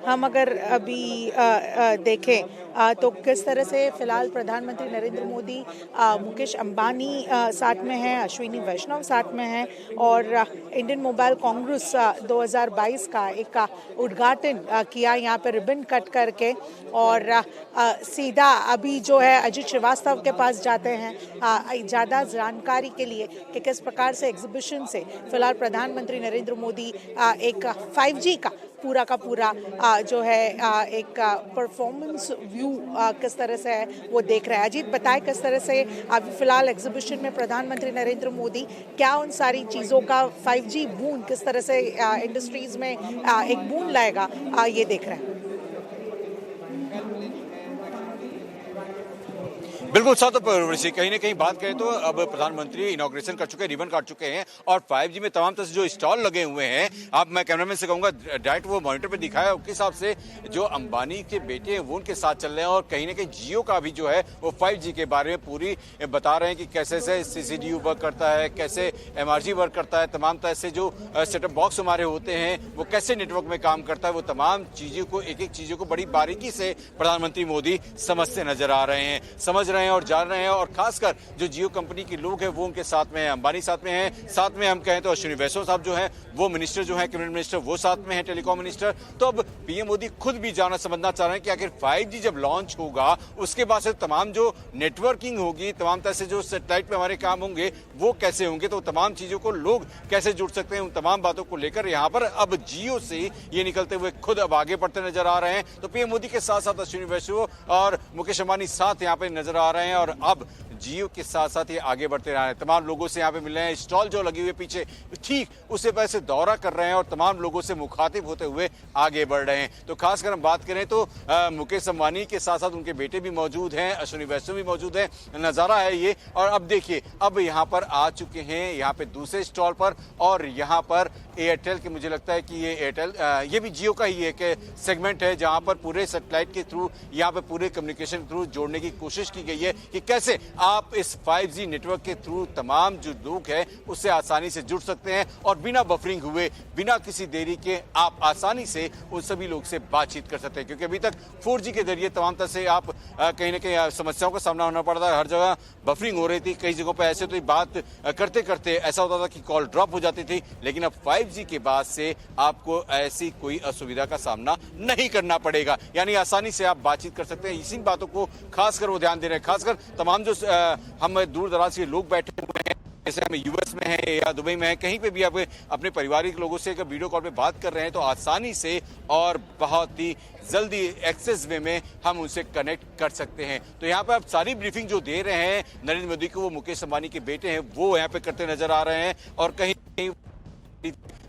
हम अगर अभी देखें तो किस तरह से फिलहाल प्रधानमंत्री नरेंद्र मोदी, मुकेश अंबानी साथ में हैं, अश्विनी वैष्णव साथ में हैं और इंडियन मोबाइल कांग्रेस 2022 का एक उद्घाटन किया यहाँ पे रिबन कट करके। और सीधा अभी जो है अजित श्रीवास्तव के पास जाते हैं ज़्यादा जानकारी के लिए कि किस प्रकार से एग्जीबिशन से फिलहाल प्रधानमंत्री नरेंद्र मोदी एक 5G का पूरा जो है एक परफॉर्मेंस व्यू किस तरह से है वो देख रहे हैं। अजीत बताए किस तरह से अभी फिलहाल एग्जीबिशन में प्रधानमंत्री नरेंद्र मोदी क्या उन सारी चीज़ों का 5G बून किस तरह से इंडस्ट्रीज में एक बून लाएगा ये देख रहे हैं। बिल्कुल साथ ऋषि, कहीं ना कहीं बात करें तो अब प्रधानमंत्री इनॉग्रेशन कर चुके हैं, रिबन काट चुके हैं और 5G में तमाम तरह से जो स्टॉल लगे हुए हैं, अब मैं कैमरामैन से कहूंगा डायरेक्ट वो मॉनिटर पे दिखाया उसके हिसाब से जो अंबानी के बेटे हैं वो उनके साथ चल रहे हैं और कहीं ना कहीं जियो का भी जो है वो 5G के बारे में पूरी बता रहे हैं कि कैसे से CCDU वर्क करता है, कैसे MRG वर्क करता है, तमाम तरह से जो सेटअप बॉक्स हमारे होते हैं वो कैसे नेटवर्क में काम करता है, वो तमाम चीजों को एक एक चीजों को बड़ी बारीकी से प्रधानमंत्री मोदी समझते नजर आ रहे हैं, समझ रहे हैं और जान रहे हैं। और खासकर जो जियो कंपनी के लोग हैं वो उनके साथ में हैं, अंबानी साथ में हैं, साथ में हम कहें तो अश्विनी वैष्णव साहब जो हैं वो मिनिस्टर जो हैं कैबिनेट मिनिस्टर वो साथ में हैं, टेलीकॉम मिनिस्टर। तो अब पीएम मोदी खुद भी जानना समझना चाह रहे हैं कि आखिर 5G जब लॉन्च होगा उसके बाद से तमाम जो नेटवर्किंग होगी, तमाम तरह से जो सैटेलाइट पे हमारे काम होंगे वो कैसे होंगे, तो तमाम चीजों को लोग कैसे जुड़ सकते हैं, उन तमाम बातों को लेकर यहाँ पर अब जियो से ये निकलते हुए खुद अब आगे बढ़ते नजर आ रहे हैं। तो पीएम मोदी के साथ साथ अश्विनी वैष्णव और मुकेश अंबानी साथ यहाँ पे नजर आ रहे हैं और अब जियो के साथ साथ ये आगे बढ़ते रहे हैं। तमाम लोगों से यहाँ पे मिल रहे हैं, स्टॉल जो लगे हुए पीछे ठीक उसे पैसे दौरा कर रहे हैं और तमाम लोगों से मुखातिब होते हुए आगे बढ़ रहे हैं। तो खासकर हम बात करें तो मुकेश अंबानी के साथ साथ उनके बेटे भी मौजूद हैं, अश्विनी वैष्णव भी मौजूद है, नजारा है ये। और अब देखिए अब यहाँ पर आ चुके हैं यहाँ पे दूसरे स्टॉल पर और यहाँ पर एयरटेल के, मुझे लगता है कि ये एयरटेल ये भी जियो का ही एक सेगमेंट है जहां पर पूरे सैटेलाइट के थ्रू यहाँ पे पूरे कम्युनिकेशन के थ्रू जोड़ने की कोशिश की गई है कि कैसे आप इस 5G नेटवर्क के थ्रू तमाम जो लोग हैं उससे आसानी से जुड़ सकते हैं और बिना बफरिंग हुए, बिना किसी देरी के आप आसानी से उन सभी लोग से बातचीत कर सकते हैं। क्योंकि अभी तक 4G के जरिए तमाम तरह से आप कहीं ना कहीं समस्याओं का सामना होना पड़ता है, हर जगह बफरिंग हो रही थी, कई जगहों पर ऐसे तो बात करते करते ऐसा होता था कि कॉल ड्रॉप हो जाती थी। लेकिन अब 5G के बाद से आपको ऐसी कोई असुविधा का सामना नहीं करना पड़ेगा, यानी आसानी से आप बातचीत कर सकते हैं। इसी बातों को खासकर वो ध्यान दे रहे हैं, खासकर तमाम जो हम दूर दराज के लोग बैठे हुए हैं, जैसे हम यूएस में हैं या दुबई में हैं, कहीं पे भी आप अपने पारिवारिक लोगों से अगर वीडियो कॉल पे बात कर रहे हैं तो आसानी से और बहुत ही जल्दी एक्सेस वे में हम उनसे कनेक्ट कर सकते हैं। तो यहाँ पे आप सारी ब्रीफिंग जो दे रहे हैं नरेंद्र मोदी को, वो मुकेश अंबानी के बेटे हैं वो यहाँ पे करते नजर आ रहे हैं और कहीं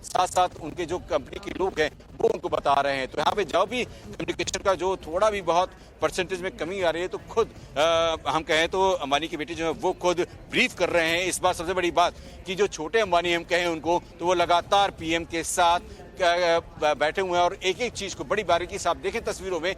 साथ साथ उनके जो कंपनी के लोग हैं वो उनको बता रहे हैं। तो यहाँ पे जब भी कम्युनिकेशन का जो थोड़ा भी बहुत परसेंटेज में कमी आ रही है तो खुद हम कहें तो अंबानी के बेटे जो है वो खुद ब्रीफ कर रहे हैं। इस बार सबसे बड़ी बात कि जो छोटे अंबानी हम कहें उनको, तो वो लगातार पीएम के साथ बैठे हुए हैं और एक एक चीज को बड़ी बारीकी से आप देखें तस्वीरों में